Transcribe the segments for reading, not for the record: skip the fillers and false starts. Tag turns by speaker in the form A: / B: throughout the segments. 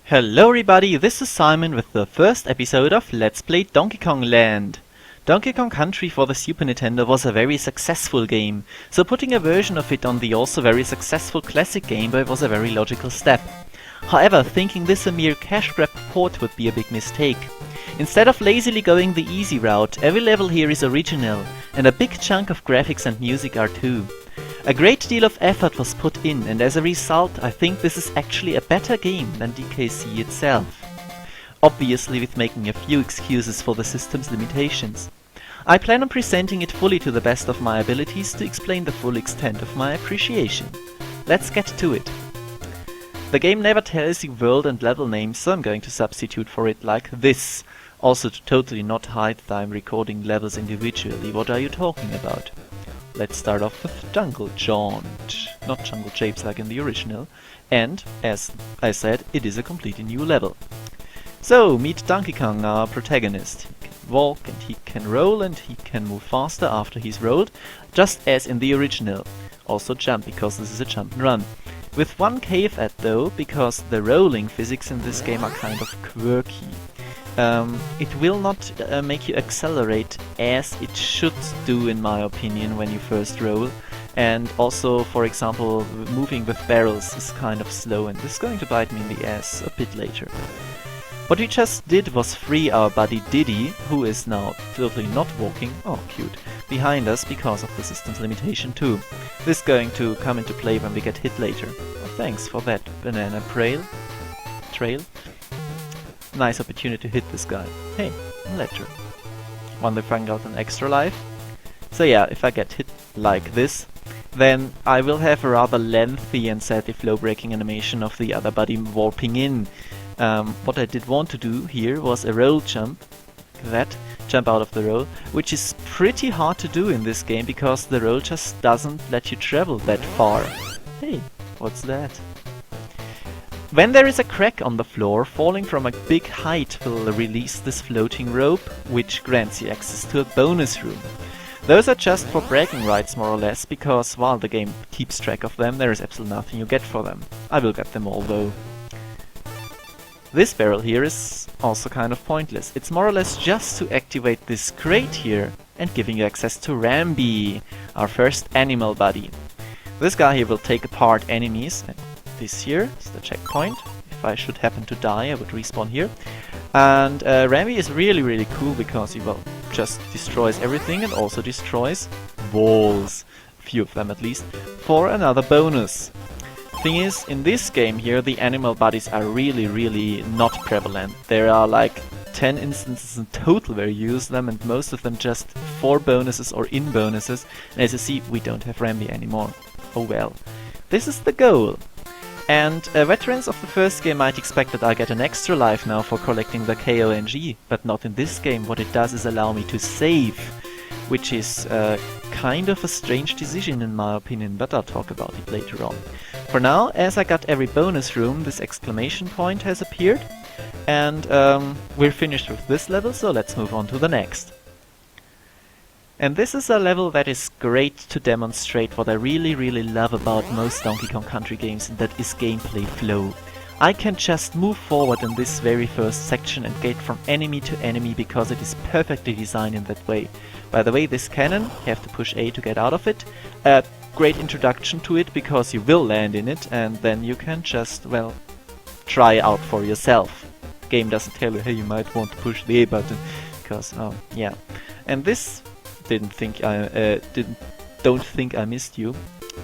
A: Hello everybody, this is Simon with the first episode of Let's Play Donkey Kong Land. Donkey Kong Country for the Super Nintendo was a very successful game, so putting a version of it on the also very successful classic Game Boy was a very logical step. However, thinking this a mere cash grab port would be a big mistake. Instead of lazily going the easy route, every level here is original, and a big chunk of graphics and music are too. A great deal of effort was put in, and as a result I think this is actually a better game than DKC itself. Obviously with making a few excuses for the system's limitations. I plan on presenting it fully to the best of my abilities to explain the full extent of my appreciation. Let's get to it. The game never tells you world and level names, so I'm going to substitute for it like this. Also to totally not hide that I'm recording levels individually. What are you talking about? Let's start off with Jungle Jaunt, not Jungle Japes like in the original, and, as I said, it is a completely new level. So, meet Donkey Kong, our protagonist. He can walk and he can roll and he can move faster after he's rolled, just as in the original. Also jump, because this is a jump and run. With one caveat though, because the rolling physics in this game are kind of quirky. It will not make you accelerate as it should do in my opinion when you first roll, and also, for example, moving with barrels is kind of slow, and this is going to bite me in the ass a bit later. What we just did was free our buddy Diddy, who is now totally not walking, oh cute, behind us because of the system's limitation too. This is going to come into play when we get hit later. Oh, thanks for that banana trail. Nice opportunity to hit this guy. Hey, a letter. Wonder if I got an extra life? So yeah, if I get hit like this, then I will have a rather lengthy and sadly flow breaking animation of the other buddy warping in. What I did want to do here was a roll jump, like that, jump out of the roll, which is pretty hard to do in this game because the roll just doesn't let you travel that far. Hey, what's that? When there is a crack on the floor, falling from a big height will release this floating rope, which grants you access to a bonus room. Those are just for bragging rights more or less, because while the game keeps track of them, there is absolutely nothing you get for them. I will get them all though. This barrel here is also kind of pointless. It's more or less just to activate this crate here and giving you access to Rambi, our first animal buddy. This guy here will take apart enemies. This here is the checkpoint. If I should happen to die, I would respawn here. And Rambi is really cool because he, well, just destroys everything and also destroys walls, a few of them at least, for another bonus. Thing is, in this game here, the animal buddies are really not prevalent. There are like 10 instances in total where you use them, and most of them just for bonuses or in bonuses. And as you see, we don't have Rambi anymore. Oh well. This is the goal. And veterans of the first game might expect that I get an extra life now for collecting the KONG, but not in this game. What it does is allow me to save, which is kind of a strange decision in my opinion, but I'll talk about it later on. For now, as I got every bonus room, this exclamation point has appeared, and we're finished with this level, so let's move on to the next. And this is a level that is great to demonstrate what I really love about most Donkey Kong Country games, and that is gameplay flow. I can just move forward in this very first section and get from enemy to enemy because it is perfectly designed in that way. By the way, this cannon, you have to push A to get out of it. A great introduction to it because you will land in it and then you can just, well, try out for yourself. The game doesn't tell you, hey, you might want to push the A button because, oh, yeah. And this don't think I missed you.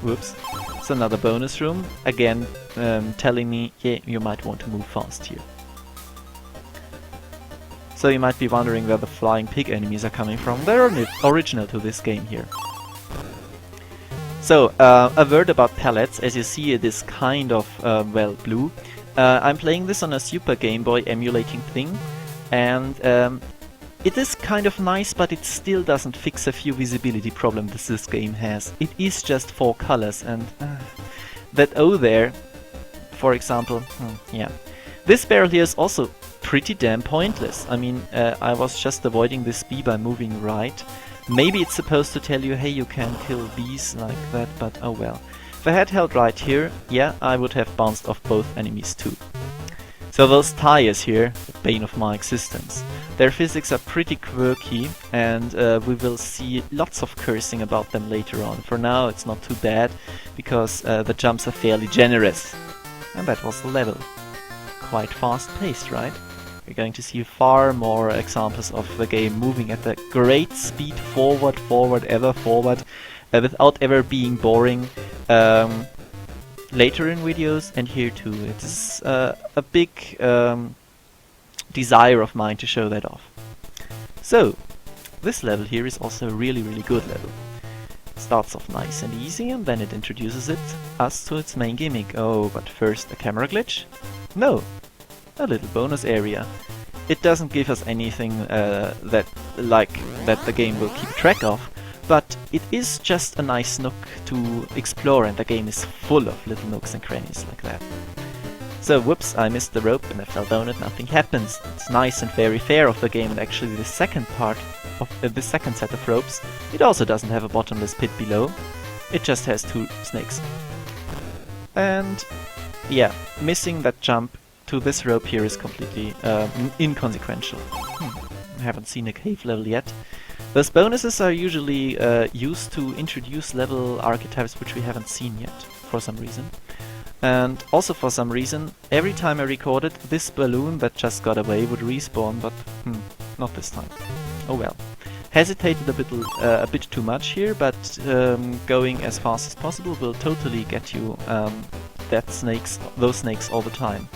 A: Whoops. It's another bonus room. Again, telling me, yeah, you might want to move fast here. So you might be wondering where the flying pig enemies are coming from. They're original to this game here. So, a word about palettes. As you see, it is kind of, well, blue. I'm playing this on a Super Game Boy emulating thing, and it is kind of nice, but it still doesn't fix a few visibility problems this game has. It is just 4 colors, and that O there, for example, yeah. This barrel here is also pretty damn pointless. I mean, I was just avoiding this bee by moving right. Maybe it's supposed to tell you, hey, you can kill bees like that, but oh well. If I had held right here, yeah, I would have bounced off both enemies too. So those tires here, the bane of my existence. Their physics are pretty quirky, and we will see lots of cursing about them later on. For now it's not too bad, because the jumps are fairly generous. And that was the level. Quite fast paced, right? We're going to see far more examples of the game moving at a great speed forward, ever forward, without ever being boring. Later in videos, and here too. It's a big desire of mine to show that off. So, this level here is also a really good level. It starts off nice and easy, and then it introduces us to its main gimmick. Oh, but first a camera glitch? No, a little bonus area. It doesn't give us anything that the game will keep track of, but it is just a nice nook to explore, and the game is full of little nooks and crannies like that. So, whoops, I missed the rope and I fell down and nothing happens. It's nice and very fair of the game, and actually the second part of the second set of ropes, it also doesn't have a bottomless pit below. It just has 2 snakes. And yeah, missing that jump to this rope here is completely inconsequential. I haven't seen a cave level yet. Those bonuses are usually used to introduce level archetypes which we haven't seen yet, for some reason. And also for some reason, every time I recorded, this balloon that just got away would respawn, but not this time. Oh well. Hesitated a bit too much here, but going as fast as possible will totally get you those snakes all the time.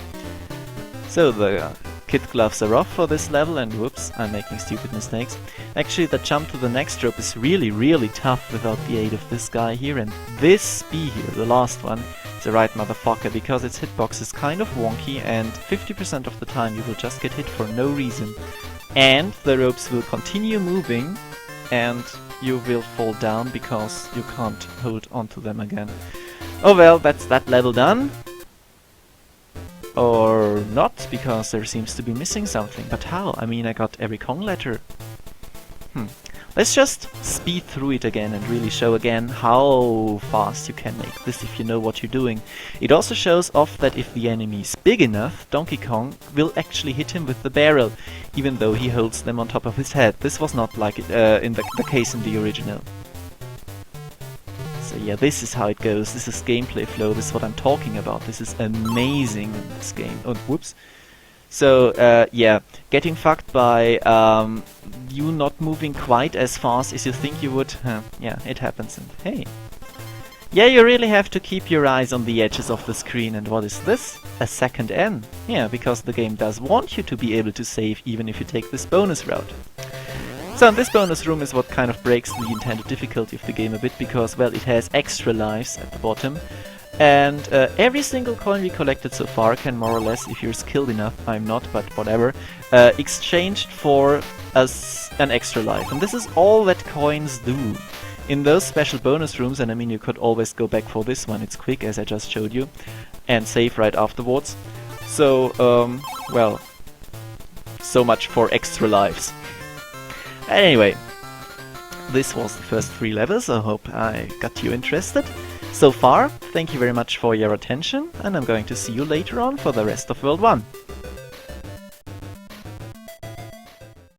A: So the kid gloves are off for this level, and whoops, I'm making stupid mistakes. Actually, the jump to the next rope is really tough without the aid of this guy here, and this bee here, the last one, is a right motherfucker, because its hitbox is kind of wonky, and 50% of the time you will just get hit for no reason. And the ropes will continue moving, and you will fall down because you can't hold onto them again. Oh well, that's that level done. Or not, because there seems to be missing something. But how? I mean, I got every Kong letter. Let's just speed through it again and really show again how fast you can make this if you know what you're doing. It also shows off that if the enemy is big enough, Donkey Kong will actually hit him with the barrel, even though he holds them on top of his head. This was not like it in the case in the original. So yeah, this is how it goes. This is gameplay flow. This is what I'm talking about. This is amazing in this game. Oh, whoops. So yeah, getting fucked by you not moving quite as fast as you think you would. Yeah, it happens. And hey, yeah, you really have to keep your eyes on the edges of the screen. And what is this? A second N. Yeah, because the game does want you to be able to save even if you take this bonus route. So this bonus room is what kind of breaks the intended difficulty of the game a bit, because, well, it has extra lives at the bottom. And every single coin we collected so far can more or less, if you're skilled enough, I'm not, but whatever, exchanged for an extra life. And this is all that coins do. In those special bonus rooms, and I mean you could always go back for this one, it's quick as I just showed you, and save right afterwards. So, well, so much for extra lives. Anyway, this was the first 3 levels. I hope I got you interested. So far, thank you very much for your attention, and I'm going to see you later on for the rest of World 1.